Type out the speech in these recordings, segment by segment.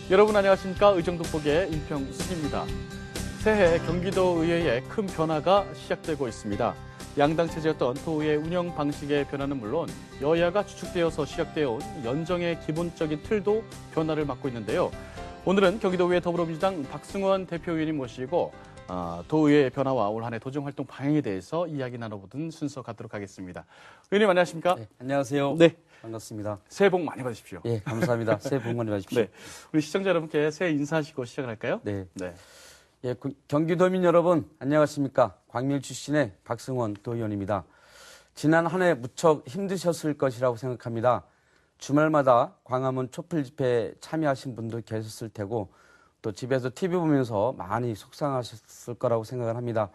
여러분 안녕하십니까? 의정독복의 임평순입니다. 새해 경기도의회에 큰 변화가 시작되고 있습니다. 양당 체제였던 도의회 운영 방식의 변화는 물론 여야가 주축되어서 시작되어 온 연정의 기본적인 틀도 변화를 맞고 있는데요. 오늘은 경기도의회 더불어민주당 박승원 대표의원님 모시고 도의회의 변화와 올 한 해 도정활동 방향에 대해서 이야기 나눠보던 순서 갖도록 하겠습니다. 의원님 안녕하십니까? 네, 안녕하세요. 네. 반갑습니다. 새해 복 많이 받으십시오. 예, 감사합니다. 새해 복 많이 받으십시오. 네. 우리 시청자 여러분께 새해 인사하시고 시작을 할까요? 네. 네. 예, 경기도민 여러분, 안녕하십니까. 광밀 출신의 박승원 도의원입니다. 지난 한 해 무척 힘드셨을 것이라고 생각합니다. 주말마다 광화문 촛불 집회에 참여하신 분도 계셨을 테고 또 집에서 TV 보면서 많이 속상하셨을 거라고 생각을 합니다.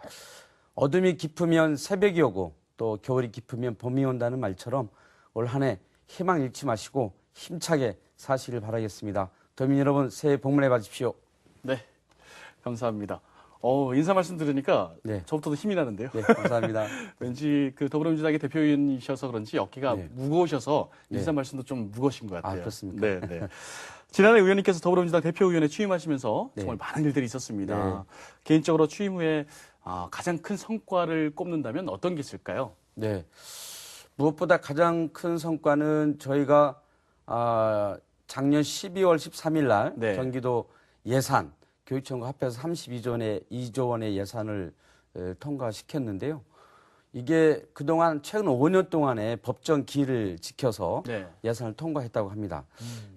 어둠이 깊으면 새벽이 오고 또 겨울이 깊으면 봄이 온다는 말처럼 올 한 해 희망 잃지 마시고 힘차게 사시길 바라겠습니다. 도민 여러분 새해 복 많이 받으십시오. 네, 감사합니다. 인사 말씀 들으니까 네. 저부터도 힘이 나는데요. 네, 감사합니다. 왠지 그 더불어민주당의 대표위원이셔서 그런지 어깨가 네. 무거우셔서 네. 인사 말씀도 좀 무거우신 것 같아요. 아, 그렇습니까? 네, 네. 지난해 의원님께서 더불어민주당 대표위원에 취임하시면서 네. 정말 많은 일들이 있었습니다. 네. 개인적으로 취임 후에 가장 큰 성과를 꼽는다면 어떤 게 있을까요? 네. 무엇보다 가장 큰 성과는 저희가 작년 12월 13일 날 네. 경기도 예산 교육청과 합해서 2조 원의 예산을 통과시켰는데요. 이게 그동안 최근 5년 동안의 법정 기일을 지켜서 네. 예산을 통과했다고 합니다.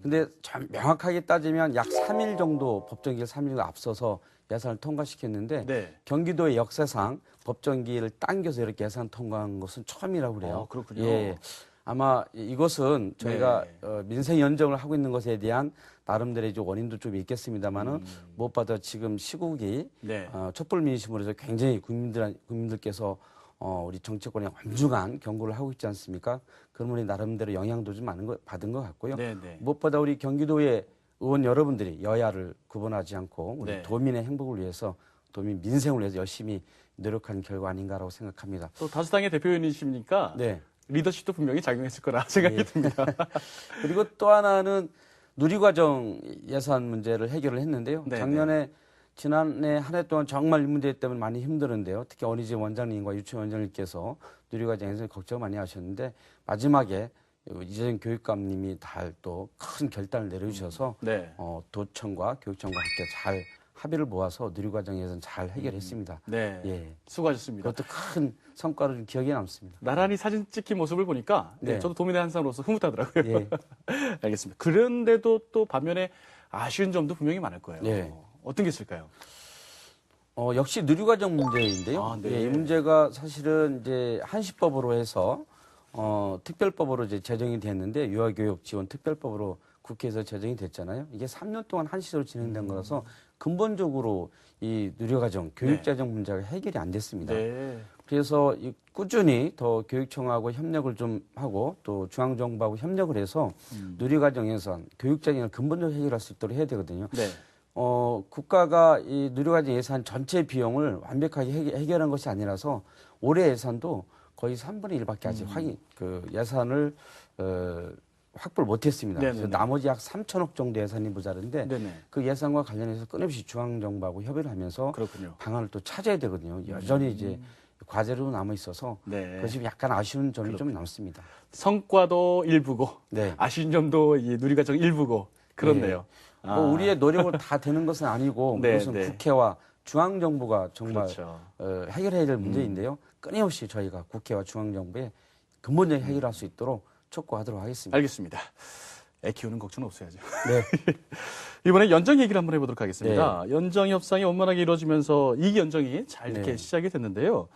근데 좀 명확하게 따지면 약 3일 정도 법정 기일 3일 정도 앞서서 예산을 통과시켰는데 네. 경기도의 역사상 법정 기일을 당겨서 이렇게 예산 통과한 것은 처음이라고 그래요. 그렇군요. 예. 아마 이것은 저희가 네. 민생 연정을 하고 있는 것에 대한 나름대로의 원인도 좀 있겠습니다만은 무엇보다 지금 시국이 네. 촛불 민심으로 해서 굉장히 국민들께서 우리 정치권에 엄중한 경고를 하고 있지 않습니까? 그러므로 나름대로 영향도 좀 받은 것 같고요. 네, 네. 무엇보다 우리 경기도의 의원 여러분들이 여야를 구분하지 않고 우리 네. 도민의 행복을 위해서 도민 민생을 위해서 열심히 노력한 결과 아닌가라고 생각합니다. 또 다수당의 대표위원이십니까? 네. 리더십도 분명히 작용했을 거라 생각이 듭니다. 그리고 또 하나는 누리과정 예산 문제를 해결을 했는데요. 네, 작년에 지난해 한 해 동안 정말 이 문제 때문에 많이 힘들었는데요. 특히 어린이집 원장님과 유치원 원장님께서 누리과정에서 걱정 많이 하셨는데 마지막에 이재정 교육감님이 또 큰 결단을 내려주셔서 네. 도청과 교육청과 함께 잘 합의를 모아서 누리과정에서는 잘 해결했습니다. 네. 예. 수고하셨습니다. 그것도 큰 성과로 좀 기억에 남습니다. 나란히 사진 찍힌 모습을 보니까 네. 저도 도민의 한 사람으로서 흐뭇하더라고요. 예. 알겠습니다. 그런데도 또 반면에 아쉬운 점도 분명히 많을 거예요. 네. 어떤 게 있을까요? 역시 누리과정 문제인데요. 네. 예, 이 문제가 사실은 이제 한시법으로 해서 특별법으로 이제 제정이 됐는데 유아교육 지원 특별법으로 국회에서 제정이 됐잖아요. 이게 3년 동안 한시적으로 진행된 거라서 근본적으로 이 누리과정 교육재정 문제가 해결이 안 됐습니다. 네. 그래서 꾸준히 더 교육청하고 협력을 좀 하고 또 중앙정부하고 협력을 해서 누리과정 예산, 교육재정을 근본적으로 해결할 수 있도록 해야 되거든요. 네. 국가가 이 누리과정 예산 전체 비용을 완벽하게 해결한 것이 아니라서 올해 예산도 거의 3분의 1밖에 아직 예산을 확보를 못했습니다. 네네네. 그래서 나머지 약 3천억 정도 예산이 모자른데 네네. 그 예산과 관련해서 끊임없이 중앙정부하고 협의를 하면서 그렇군요. 방안을 또 찾아야 되거든요. 여전히 이제 과제로 남아 있어서 네. 그것이 약간 아쉬운 점이 좀 남습니다. 성과도 일부고 네. 아쉬운 점도 이 누리과정 일부고 그렇네요. 뭐 우리의 노력을 다 되는 것은 아니고 네, 그것은 네. 국회와 중앙정부가 정말 그렇죠. 해결해야 될 문제인데요. 끊임없이 저희가 국회와 중앙정부에 근본적인 해결할 수 있도록 촉구하도록 하겠습니다. 알겠습니다. 애 키우는 걱정은 없어야죠. 네. 이번에 연정 얘기를 한번 해보도록 하겠습니다. 연정 협상이 원만하게 이루어지면서 2기 연정이 잘 이렇게 네. 시작이 됐는데요.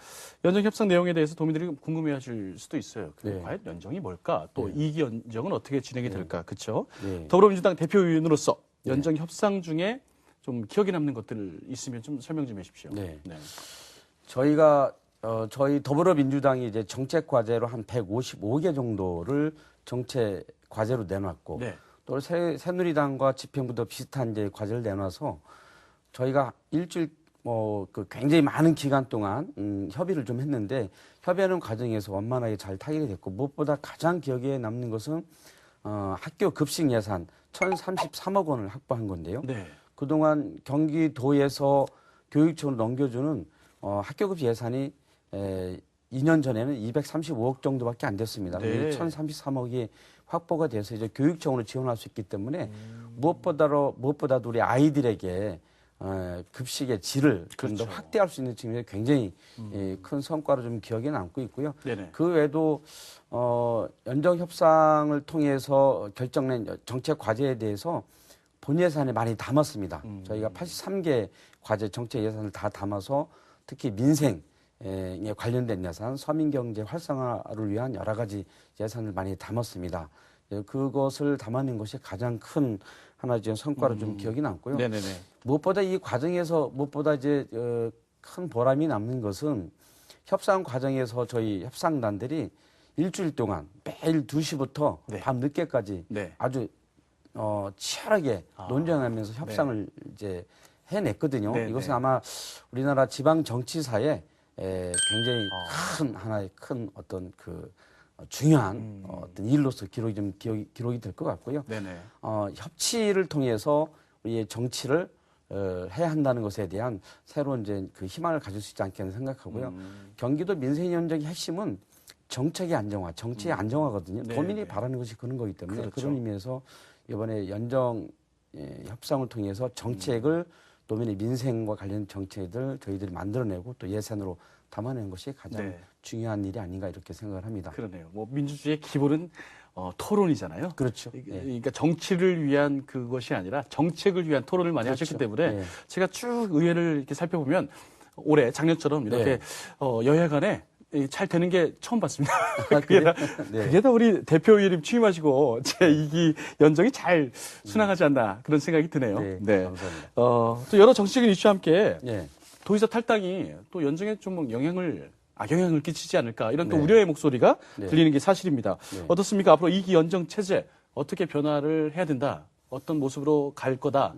연정 협상 내용에 대해서 도민들이 궁금해하실 수도 있어요. 네. 과연 연정이 뭘까? 또 2기 연정은 어떻게 진행이 될까? 그렇죠? 네. 더불어민주당 대표위원으로서 연정 협상 중에 좀 기억에 남는 것들 있으면 좀 설명 좀 해주십시오. 네. 네. 저희 더불어민주당이 이제 정책 과제로 한 155개 정도를 정책 과제로 내놨고 네. 또 새누리당과 집행부도 비슷한 이제 과제를 내놔서 저희가 일주일 굉장히 많은 기간 동안 협의를 좀 했는데 협의하는 과정에서 원만하게 잘 타결이 됐고 무엇보다 가장 기억에 남는 것은 학교 급식 예산 1,033억 원을 확보한 건데요. 네. 그동안 경기도에서 교육청으로 넘겨주는 학교급 예산이 2년 전에는 235억 정도밖에 안 됐습니다. 네. 1,033억이 확보가 돼서 이제 교육청으로 지원할 수 있기 때문에 무엇보다도 우리 아이들에게 급식의 질을 좀 더 그렇죠. 확대할 수 있는 측면에서 굉장히 큰 성과로 좀 기억에 남고 있고요. 네네. 그 외에도 연정 협상을 통해서 결정된 정책 과제에 대해서 본 예산에 많이 담았습니다. 저희가 83개 과제 정책 예산을 다 담아서 특히 민생에 관련된 예산, 서민경제 활성화를 위한 여러 가지 예산을 많이 담았습니다. 그것을 담아낸 것이 가장 큰 하나의 성과로 좀 기억이 남고요. 네네네. 무엇보다 이 과정에서 무엇보다 이제 큰 보람이 남는 것은 협상 과정에서 저희 협상단들이 일주일 동안 매일 2시부터 네. 밤 늦게까지 네. 아주 치열하게 논쟁하면서 협상을 이제 해냈거든요. 네, 이것은 네. 아마 우리나라 지방 정치사에 굉장히 큰 하나의 큰 어떤 그 중요한 어떤 일로서 기록이 될 것 같고요. 네네. 협치를 통해서 우리의 정치를 해야 한다는 것에 대한 새로운 이제 그 희망을 가질 수 있지 않겠나 생각하고요. 경기도 민생연정의 핵심은 정책의 안정화, 정치의 안정화거든요. 네, 도민이 네. 바라는 것이 그런 거기 때문에 그렇죠. 그런 의미에서 이번에 연정 협상을 통해서 정책을 도민의 민생과 관련 정책들 저희들이 만들어내고 또 예산으로 담아내는 것이 가장 네. 중요한 일이 아닌가 이렇게 생각을 합니다. 그러네요. 뭐 민주주의의 기본은 토론이잖아요. 그렇죠. 그러니까 정치를 위한 그것이 아니라 정책을 위한 토론을 많이 그렇죠. 하셨기 때문에 네. 제가 쭉 의회를 이렇게 살펴보면 올해 작년처럼 이렇게 네. 여야 간에 잘 되는 게 처음 봤습니다. 아, 그래요? 그게 다 우리 대표위원님 취임하시고 제 2기 연정이 잘 순항하지 않나 그런 생각이 드네요. 네, 감사합니다. 또 여러 정치적인 이슈와 함께 네. 도의사 탈당이 또 연정에 좀 영향을 끼치지 않을까 이런 또 네. 우려의 목소리가 네. 들리는 게 사실입니다. 네. 어떻습니까? 앞으로 2기 연정 체제 어떻게 변화를 해야 된다? 어떤 모습으로 갈 거다?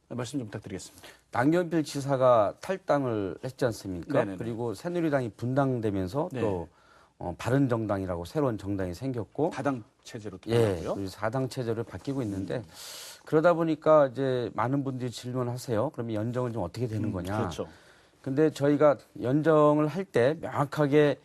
말씀 좀 부탁드리겠습니다. 남경필 지사가 탈당을 했지 않습니까? 네네네. 그리고 새누리당이 분당되면서 네. 또 바른정당이라고 새로운 정당이 생겼고 다당 체제로 예, 들어가고요. 그리고 4당 체제로 바뀌고 있는데 그러다 보니까 이제 많은 분들이 질문하세요. 그러면 연정은 좀 어떻게 되는 거냐? 그렇죠. 근데 저희가 연정을 할 때 명확하게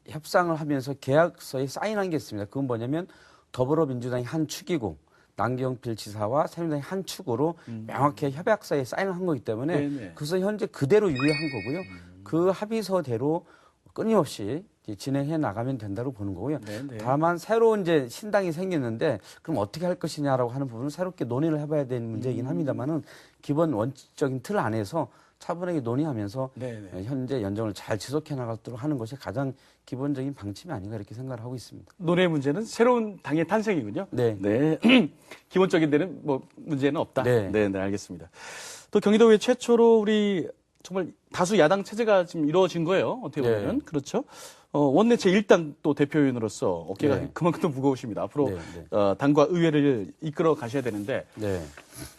협상을 하면서 계약서에 사인한 게 있습니다. 그건 뭐냐면 더불어민주당이 한 축이고 남경필 지사와 새누리당이 한 축으로 명확히 협약서에 사인을 한 거기 때문에 네네. 그것은 현재 그대로 유효한 거고요. 그 합의서대로 끊임없이 이제 진행해 나가면 된다고 보는 거고요. 네네. 다만 새로운 이제 신당이 생겼는데 그럼 어떻게 할 것이냐라고 하는 부분은 새롭게 논의를 해봐야 되는 문제이긴 합니다만은 기본 원칙적인 틀 안에서 차분하게 논의하면서 네네. 현재 연정을 잘 지속해 나가도록 하는 것이 가장 기본적인 방침이 아닌가 이렇게 생각을 하고 있습니다. 논의 문제는 새로운 당의 탄생이군요. 네. 네. 기본적인 데는 뭐 문제는 없다. 네. 네, 알겠습니다. 또 경기도의 최초로 우리 정말 다수 야당 체제가 지금 이루어진 거예요. 어떻게 보면. 네. 그렇죠. 원내 제1당 또 대표위원으로서 어깨가 네. 그만큼 더 무거우십니다. 앞으로 네, 네. 당과 의회를 이끌어 가셔야 되는데 네.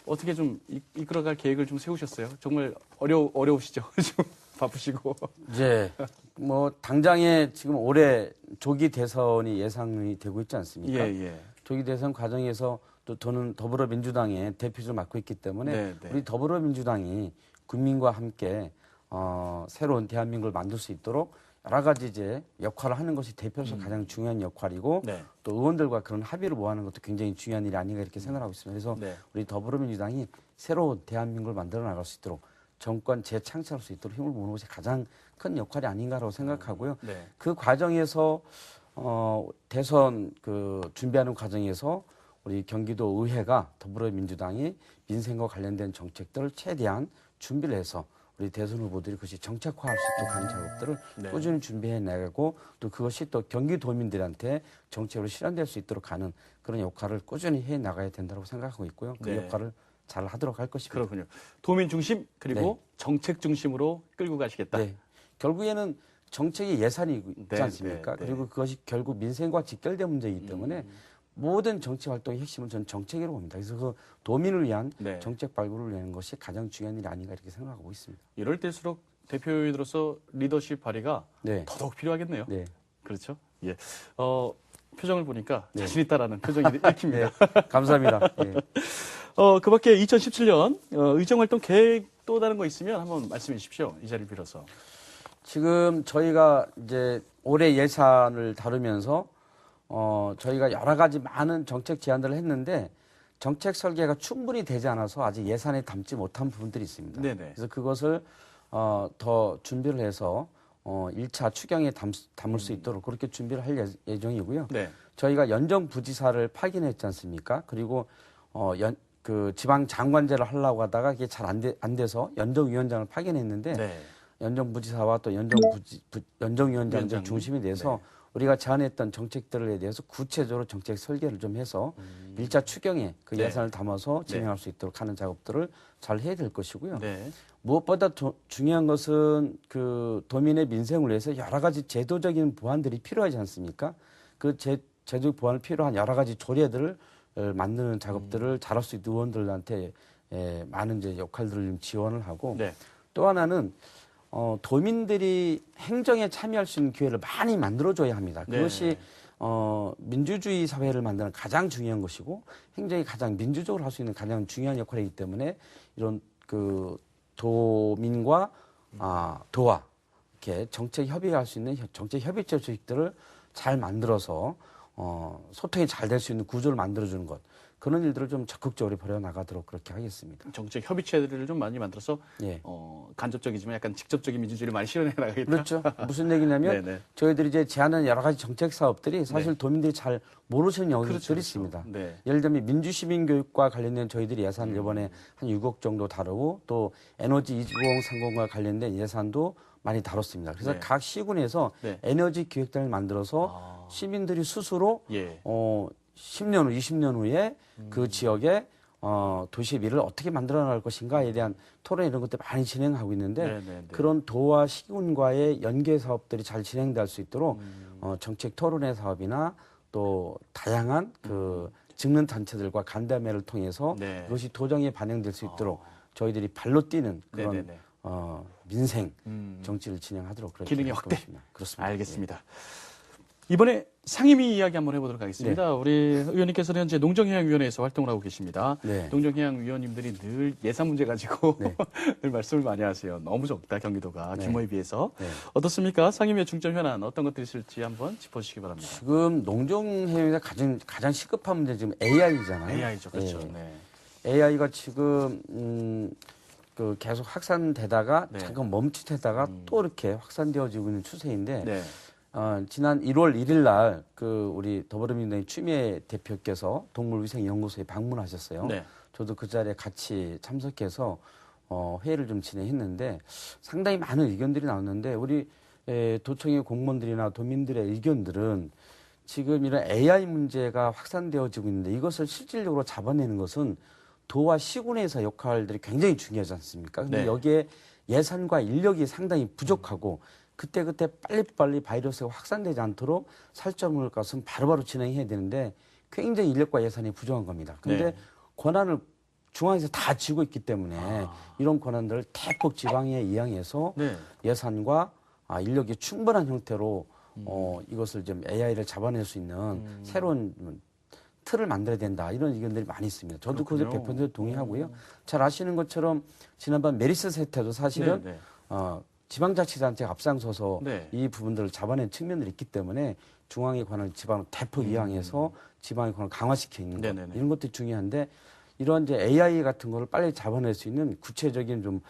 어떻게 좀 이끌어갈 계획을 좀 세우셨어요? 정말 어려우시죠? 좀 바쁘시고. 이제 뭐 당장에 지금 올해 조기 대선이 예상이 되고 있지 않습니까? 예. 조기 대선 과정에서 또 저는 더불어민주당의 대표를 맡고 있기 때문에 네, 네. 우리 더불어민주당이 국민과 함께 새로운 대한민국을 만들 수 있도록 여러 가지 이제 역할을 하는 것이 대표로서 가장 중요한 역할이고 네. 또 의원들과 그런 합의를 모아는 것도 굉장히 중요한 일이 아닌가 이렇게 생각하고 있습니다. 그래서 네. 우리 더불어민주당이 새로운 대한민국을 만들어 나갈 수 있도록 정권 재창출할 수 있도록 힘을 모으는 것이 가장 큰 역할이 아닌가라고 생각하고요. 네. 그 과정에서 대선 준비하는 과정에서 우리 경기도 의회가 더불어민주당이 민생과 관련된 정책들을 최대한 준비를 해서 우리 대선 후보들이 그것이 정책화할 수 있도록 하는 작업들을 네. 꾸준히 준비해 나가고 또 그것이 또 경기도민들한테 정책으로 실현될 수 있도록 하는 그런 역할을 꾸준히 해 나가야 된다고 생각하고 있고요. 그 네. 역할을 잘 하도록 할 것입니다. 그렇군요. 도민 중심 그리고 정책 중심으로 끌고 가시겠다. 네. 결국에는 정책이 예산이 있지 네, 않습니까? 네, 네. 그리고 그것이 결국 민생과 직결된 문제이기 때문에 모든 정치 활동의 핵심은 저는 정책이라고 봅니다. 그래서 그 도민을 위한 네. 정책 발굴을 내는 것이 가장 중요한 일이 아닌가 이렇게 생각하고 있습니다. 이럴 때일수록 대표로서 리더십 발휘가 네. 더더욱 필요하겠네요. 네. 그렇죠? 예. 표정을 보니까 네. 자신 있다라는 표정이 읽힙니다. 네, 감사합니다. 예. 그 밖에 2017년 의정활동 계획 또 다른 거 있으면 한번 말씀해 주십시오. 이 자리를 빌어서. 지금 저희가 이제 올해 예산을 다루면서 저희가 여러 가지 많은 정책 제안들을 했는데 정책 설계가 충분히 되지 않아서 아직 예산에 담지 못한 부분들이 있습니다. 네네. 그래서 그것을 더 준비를 해서 1차 추경에 담을 수 있도록 그렇게 준비를 할 예정이고요. 네. 저희가 연정부지사를 파견했지 않습니까? 그리고 그 지방 장관제를 하려고 하다가 그게 잘 안 돼서 연정위원장을 파견했는데 네. 연정부지사와 또 연정위원장들 중심이 돼서 네. 우리가 제안했던 정책들에 대해서 구체적으로 정책 설계를 좀 해서 1차 추경에 그 네. 예산을 담아서 진행할 수 있도록 하는 작업들을 잘 해야 될 것이고요. 네. 무엇보다 중요한 것은 그 도민의 민생을 위해서 여러 가지 제도적인 보완들이 필요하지 않습니까? 그 제도적 보완을 필요한 여러 가지 조례들을 만드는 작업들을 잘할 수 있는 의원들한테 많은 이제 역할들을 좀 지원을 하고 네. 또 하나는 도민들이 행정에 참여할 수 있는 기회를 많이 만들어줘야 합니다. 그것이 민주주의 사회를 만드는 가장 중요한 것이고 행정이 가장 민주적으로 할 수 있는 가장 중요한 역할이기 때문에 이런 그 도민과 도와 이렇게 정책 협의할 수 있는 정책 협의체 조직들을 잘 만들어서 소통이 잘 될 수 있는 구조를 만들어주는 것 그런 일들을 좀 적극적으로 벌여 나가도록 그렇게 하겠습니다. 정책 협의체들을 좀 많이 만들어서 예. 간접적이지만 약간 직접적인 민주주의를 많이 실현해 나가겠다. 그렇죠. 무슨 얘기냐면 네네. 저희들이 이제 제안하는 여러 가지 정책 사업들이 사실 네. 도민들이 잘 모르시는 영역들이 그렇죠. 있습니다. 네. 예를 들면 민주시민 교육과 관련된 저희들이 예산을 이번에 한 6억 정도 다루고 또 에너지 2030과 관련된 예산도 많이 다뤘습니다. 그래서 네. 각 시군에서 네. 에너지 기획단을 만들어서 시민들이 스스로 예. 10년 후, 20년 후에 그 지역에 도시비를 어떻게 만들어 나갈 것인가에 대한 토론 이런 것들 많이 진행하고 있는데 네네네. 그런 도와 시군과의 연계 사업들이 잘 진행될 수 있도록 정책 토론회 사업이나 또 다양한 그 직능 단체들과 간담회를 통해서 네. 그것이 도정에 반영될 수 있도록 저희들이 발로 뛰는 그런 네네네. 민생 정치를 진행하도록 그렇게 기능의 할 확대. 것입니다. 그렇습니다. 알겠습니다. 이번에 상임위 이야기 한번 해보도록 하겠습니다. 네. 우리 의원님께서는 현재 농정해양위원회에서 활동을 하고 계십니다. 네. 농정해양위원님들이 늘 예산 문제 가지고 네. 늘 말씀을 많이 하세요. 너무 적다 경기도가 네. 규모에 비해서. 네. 어떻습니까? 상임위의 중점 현안 어떤 것들이 있을지 한번 짚어주시기 바랍니다. 지금 농정해양에서 가장 시급한 문제 지금 AI잖아요. AI죠, 그렇죠. 네. AI가 지금 그 계속 확산되다가 네. 잠깐 멈칫했다가 또 이렇게 확산되어지고 있는 추세인데 네. 지난 1월 1일 날 그 우리 더불어민주당의 추미애 대표께서 동물위생연구소에 방문하셨어요. 네. 저도 그 자리에 같이 참석해서 회의를 좀 진행했는데 상당히 많은 의견들이 나왔는데 우리 도청의 공무원들이나 도민들의 의견들은 지금 이런 AI 문제가 확산되어지고 있는데 이것을 실질적으로 잡아내는 것은 도와 시군에서 역할들이 굉장히 중요하지 않습니까? 근데 네. 여기에 예산과 인력이 상당히 부족하고 그때그때 빨리빨리 바이러스가 확산되지 않도록 살점을 것은 바로바로 진행해야 되는데 굉장히 인력과 예산이 부족한 겁니다. 근데 네. 권한을 중앙에서 다 쥐고 있기 때문에 이런 권한들을 대폭 지방에 이양해서 네. 예산과 인력이 충분한 형태로 이것을 좀 AI를 잡아낼 수 있는 새로운 틀을 만들어야 된다. 이런 의견들이 많이 있습니다. 저도 그것에 그렇군요. 100% 동의하고요. 잘 아시는 것처럼 지난번 메리스 세태도 사실은 네. 지방자치단체가 앞장서서 네. 이 부분들을 잡아낸 측면들이 있기 때문에 중앙의 권한을 지방으로 대폭 이양해서 지방의 권한을 강화시켜 있는 것 네네네. 이런 것들이 중요한데 이런 이제 AI 같은 거를 빨리 잡아낼 수 있는 구체적인 좀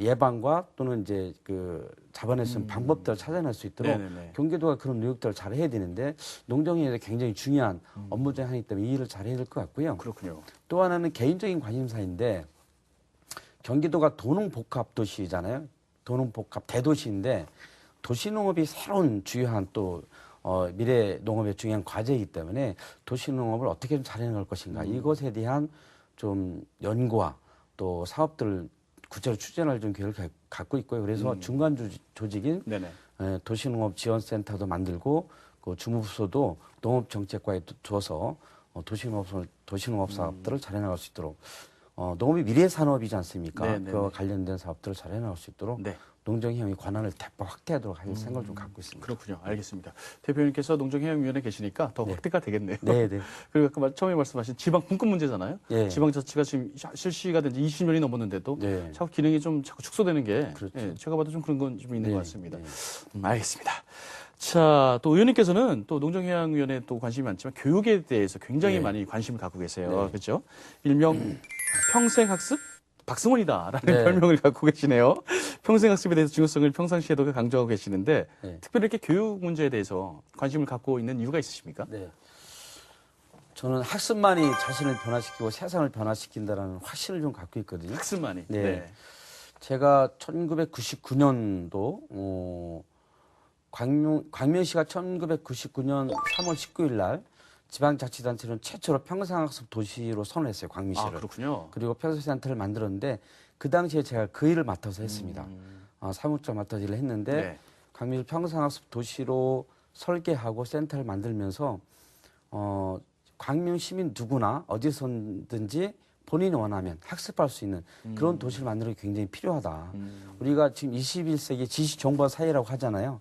예방과 또는 이제 그 잡아낼 수 있는 방법들을 찾아낼 수 있도록 네네네. 경기도가 그런 노력들을 잘 해야 되는데 농정에 굉장히 중요한 업무 중에 하나이기 때문에 이 일을 잘 해야 될 것 같고요. 그렇군요. 또 하나는 개인적인 관심사인데 경기도가 도농복합도시잖아요. 도농복합 대도시인데 도시농업이 새로운 주요한 또 미래 농업의 중요한 과제이기 때문에 도시농업을 어떻게 좀 잘해나갈 것인가 이것에 대한 좀 연구와 또 사업들을 구체적으로 추진할 좀 계획을 갖고 있고요. 그래서 중간 조직인 네네. 도시농업지원센터도 만들고 그 주무부서도 농업정책과에 둬서 도시농업 사업들을 잘해나갈 수 있도록 농업이 미래 산업이지 않습니까? 네네네. 그와 관련된 사업들을 잘 해나갈 수 있도록 네. 농정해양의 권한을 대폭 확대하도록 할 생각을 좀 갖고 있습니다. 그렇군요. 알겠습니다. 대표님께서 농정해양위원회 계시니까 더 네. 확대가 되겠네요. 네, 네. 그리고 아까 처음에 말씀하신 지방 분권 문제잖아요. 예. 지방자치가 지금 실시가 된 지 20년이 넘었는데도 네. 자꾸 기능이 좀 자꾸 축소되는 게 그렇죠. 예, 제가 봐도 좀 그런 건 좀 있는 네, 것 같습니다. 네. 알겠습니다. 자, 또 의원님께서는 또 농정해양위원회에 또 관심이 많지만 교육에 대해서 굉장히 네. 많이 관심을 갖고 계세요. 네. 그렇죠? 일명 평생학습 박승원이다라는 네. 별명을 갖고 계시네요. 평생학습에 대해서 중요성을 평상시에도 강조하고 계시는데 네. 특별히 이렇게 교육 문제에 대해서 관심을 갖고 있는 이유가 있으십니까? 네. 저는 학습만이 자신을 변화시키고 세상을 변화시킨다라는 확신을 좀 갖고 있거든요. 학습만이. 네. 제가 1999년도 광명시가 1999년 3월 19일 날 지방자치단체는 최초로 평생학습 도시로 선언했어요. 광명시를. 아, 그렇군요. 그리고 평생센터를 만들었는데 그 당시에 제가 그 일을 맡아서 했습니다. 사무처 맡아서 일을 했는데 네. 광명시 평생학습 도시로 설계하고 센터를 만들면서 광명 시민 누구나 어디서든지 본인이 원하면 학습할 수 있는 그런 도시를 만드는 게 굉장히 필요하다. 우리가 지금 21세기 지식정보 사회라고 하잖아요.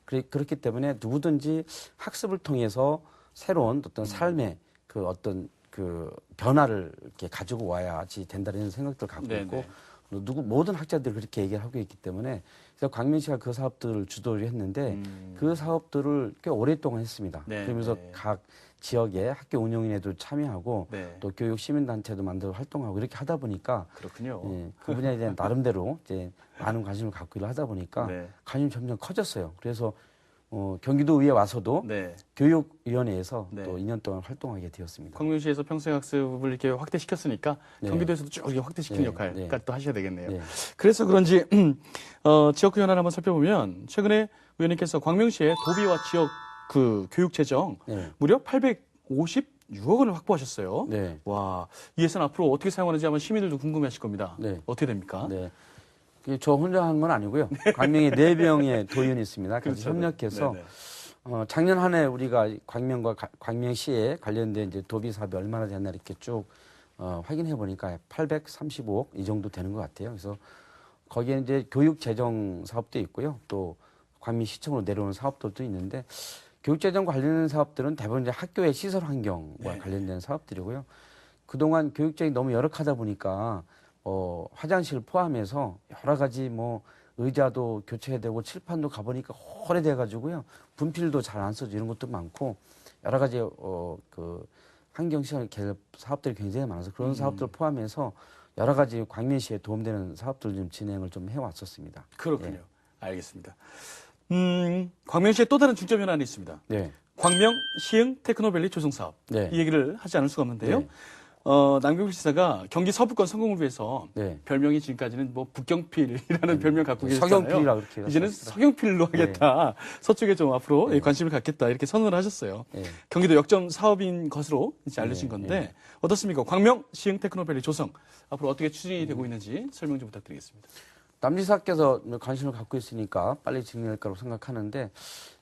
그렇기 때문에 누구든지 학습을 통해서 새로운 어떤 삶의 그 어떤 그 변화를 이렇게 가지고 와야지 된다는 생각들을 갖고 네네. 있고 모든 학자들이 그렇게 얘기를 하고 있기 때문에 그래서 광명시가 그 사업들을 주도를 했는데 그 사업들을 꽤 오랫동안 했습니다. 네, 그러면서 네. 각 지역의 학교 운영인에도 참여하고 네. 또 교육 시민단체도 만들어 활동하고 이렇게 하다 보니까 그렇군요. 예, 그 분야에 대한 나름대로 이제 많은 관심을 갖고 일을 하다 보니까 네. 관심이 점점 커졌어요. 그래서 경기도의회 와서도 네. 교육위원회에서 네. 또 2년 동안 활동하게 되었습니다. 광명시에서 평생학습을 이렇게 확대시켰으니까 네. 경기도에서도 쭉 이렇게 확대시키는 네, 역할까지 네. 또 하셔야 되겠네요. 네. 그래서 그런지 지역구 현안을 한번 살펴보면 최근에 의원님께서 광명시의 도비와 지역 그 교육 재정 네. 무려 856억 원을 확보하셨어요. 네. 와, 이 예산 앞으로 어떻게 사용하는지 아마 시민들도 궁금해하실 겁니다. 네. 어떻게 됩니까? 네. 저 혼자 한 건 아니고요. 광명에 4명의 도의원이 있습니다. 같이 그렇죠. 협력해서 네네. 작년 한 해 우리가 광명과 광명시에 관련된 이제 도비 사업이 얼마나 됐나 이렇게 쭉 확인해 보니까 835억 이 정도 되는 것 같아요. 그래서 거기에 이제 교육 재정 사업도 있고요. 또 광명시청으로 내려오는 사업들도 있는데 교육 재정 관련된 사업들은 대부분 이제 학교의 시설 환경과 네. 관련된 사업들이고요. 그동안 교육적이 너무 열악하다 보니까 화장실 포함해서 여러 가지 뭐 의자도 교체해야 되고 칠판도 가보니까 오래돼 가지고요. 분필도 잘 안 써져 이런 것도 많고 여러 가지 그 환경시설 개선 사업들이 굉장히 많아서 그런 사업들을 포함해서 여러 가지 광명시에 도움되는 사업들 좀 진행을 좀 해왔었습니다. 그렇군요. 예. 알겠습니다. 광명시에 또 다른 중점 현안이 있습니다. 네. 광명 시흥 테크노밸리 조성 사업. 네. 이 얘기를 하지 않을 수가 없는데요. 네. 남경필 지사가 경기 서부권 성공을 위해서 네. 별명이 지금까지는 뭐 북경필이라는 별명 갖고 계셨잖아요. 서경필이라 그렇게 이제는 하셨더라고요. 서경필로 하겠다. 서쪽에 좀 앞으로 관심을 갖겠다. 이렇게 선언을 하셨어요. 네. 경기도 역점 사업인 것으로 이제 알려진 네, 건데 네. 어떻습니까? 광명 시흥 테크노밸리 조성 앞으로 어떻게 추진이 되고 있는지 설명 좀 부탁드리겠습니다. 남지사께서 관심을 갖고 있으니까 빨리 진행할 거라고 생각하는데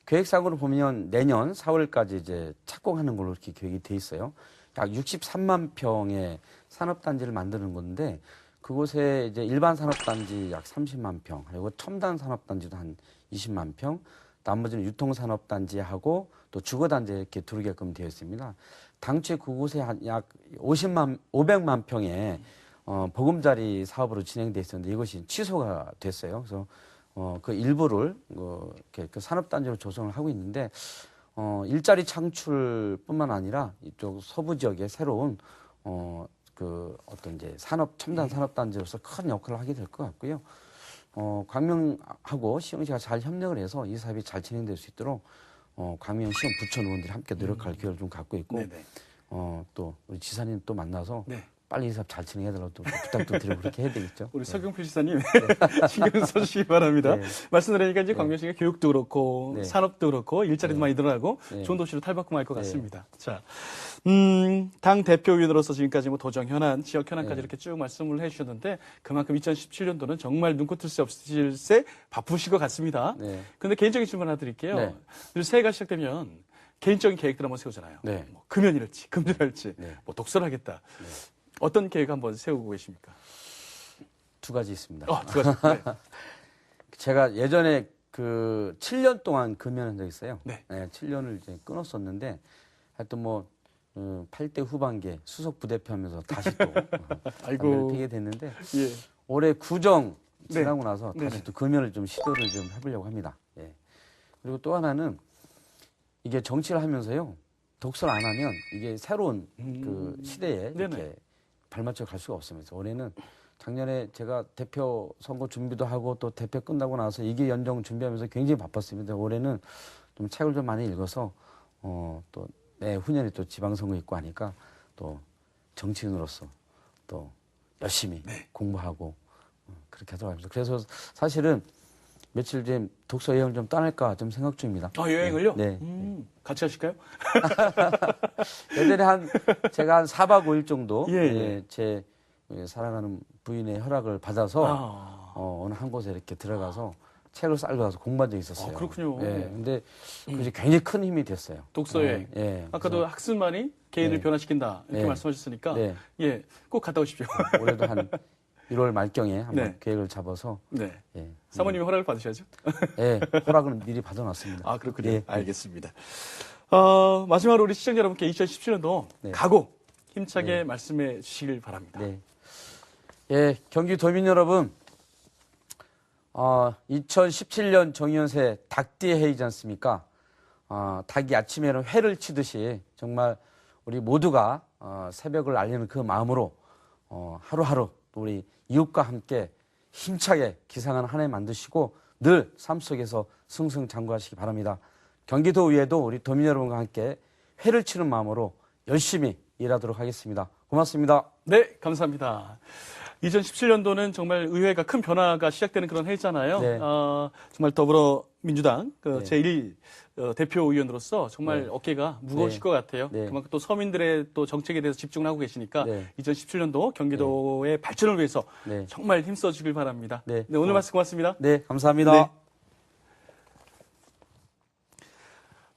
계획상으로 보면 내년 4월까지 이제 착공하는 걸로 이렇게 계획이 돼 있어요. 약 63만 평의 산업단지를 만드는 건데 그곳에 이제 일반 산업단지 약 30만 평, 그리고 첨단 산업단지도 한 20만 평, 나머지는 유통산업단지하고 또 주거단지 이렇게 두르게끔 되어 있습니다. 당초에 그곳에 한 약 500만 평의 보금자리 사업으로 진행돼 있었는데 이것이 취소가 됐어요. 그래서 그 일부를 그 산업단지로 조성을 하고 있는데 일자리 창출뿐만 아니라 이쪽 서부 지역에 새로운 그 어떤 이제 첨단 산업단지로서 큰 역할을 하게 될 것 같고요. 광명하고 시흥시가 잘 협력을 해서 이 사업이 잘 진행될 수 있도록 광명 시흥 부천 의원들이 함께 노력할 기회를 좀 갖고 있고 네네. 또 우리 지사님 또 만나서 네. 빨리 이 사업 잘 진행해달라고 또 부탁도 드리고 그렇게 해야 되겠죠. 우리 네. 서경필 지사님 신경 써주시기 바랍니다. 네. 말씀드리니까 이제 광명시가 교육도 그렇고 네. 산업도 그렇고 일자리도 많이 늘어나고 네. 좋은 도시로 탈바꿈할 것 네. 같습니다. 자, 당 대표위원으로서 지금까지 뭐 도정 현안, 지역 현안까지 네. 이렇게 쭉 말씀을 해주셨는데 그만큼 2017년도는 정말 눈코 뜰 새 없을 새 바쁘실 것 같습니다. 네. 근데 개인적인 질문 하나 드릴게요. 네. 늘 새해가 시작되면 개인적인 계획들 한번 세우잖아요. 네. 뭐 금연일지, 금절할지, 네. 뭐 독서를 하겠다. 어떤 계획 한번 세우고 계십니까? 두 가지 있습니다. 두 가지. 네. 제가 예전에 그 7년 동안 금연한 적이 있어요. 네. 7년을 이제 끊었었는데 하여튼 뭐 8대 후반기에 수석 부대표하면서 다시 또 아이고. 담배를 피게 됐는데 예. 올해 구정 네. 지나고 나서 다시 네네. 또 금연을 좀 시도를 좀 해보려고 합니다. 예. 그리고 또 하나는 이게 정치를 하면서요 독서를 안 하면 이게 새로운 그 시대에 네네. 이렇게 발맞춰 갈 수가 없습니다. 올해는 작년에 제가 대표 선거 준비도 하고 또 대표 끝나고 나서 2기 연정 준비하면서 굉장히 바빴습니다. 올해는 좀 책을 좀 많이 읽어서 또 내후년에 또 지방선거 있고 하니까 또 정치인으로서 또 열심히 공부하고 그렇게 하도록 하면서 그래서 사실은 며칠 뒤에 독서 여행을 좀 떠날까 좀 생각 중입니다. 여행을요? 네. 같이 하실까요? 예전에 제가 한 4박 5일 정도 예. 제 사랑하는 부인의 허락을 받아서 어느 한 곳에 이렇게 들어가서 책을 쌓고 가서 공부한 적이 있었어요. 그렇군요. 근데 그게 굉장히 큰 힘이 됐어요. 독서 여행. 아까도 학습만이 개인을 변화시킨다 이렇게 말씀하셨으니까 예, 꼭 갔다 오십시오. 올해도 한 1월 말경에 한번 네. 계획을 잡아서 사모님이 허락을 받으셔야죠. 허락은 미리 받아놨습니다. 그렇군요. 알겠습니다. 마지막으로 우리 시청자 여러분께 2017년도 각오 힘차게 말씀해 주시길 바랍니다. 경기도민 여러분, 2017년 정의연세 닭띠 해이지 않습니까? 닭이 아침에는 회를 치듯이 정말 우리 모두가 새벽을 알리는 그 마음으로 하루하루 우리 이웃과 함께 힘차게 기상한 한 해 만드시고 늘 삶 속에서 승승장구하시기 바랍니다. 경기도의회도 우리 도민 여러분과 함께 회를 치는 마음으로 열심히 일하도록 하겠습니다. 고맙습니다. 네, 감사합니다. 2017년도는 정말 의회가 큰 변화가 시작되는 그런 해잖아요. 정말 더불어민주당 제1 대표 의원으로서 정말 어깨가 무거우실 것 같아요. 그만큼 또 서민들의 또 정책에 대해서 집중을 하고 계시니까 2017년도 경기도의 발전을 위해서 정말 힘써 주길 바랍니다. 오늘 말씀 고맙습니다. 네, 감사합니다.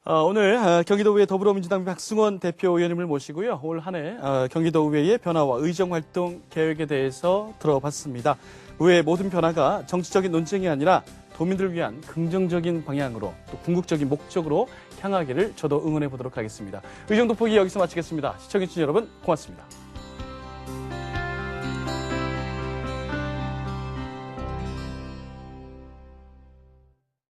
오늘 경기도의회 더불어민주당 박승원 대표 의원님을 모시고요. 올 한 해 경기도의회의 변화와 의정활동 계획에 대해서 들어봤습니다. 의회의 모든 변화가 정치적인 논쟁이 아니라 도민들을 위한 긍정적인 방향으로 또 궁극적인 목적으로 향하기를 저도 응원해 보도록 하겠습니다. 의정 돋보기 여기서 마치겠습니다. 시청해주신 여러분 고맙습니다.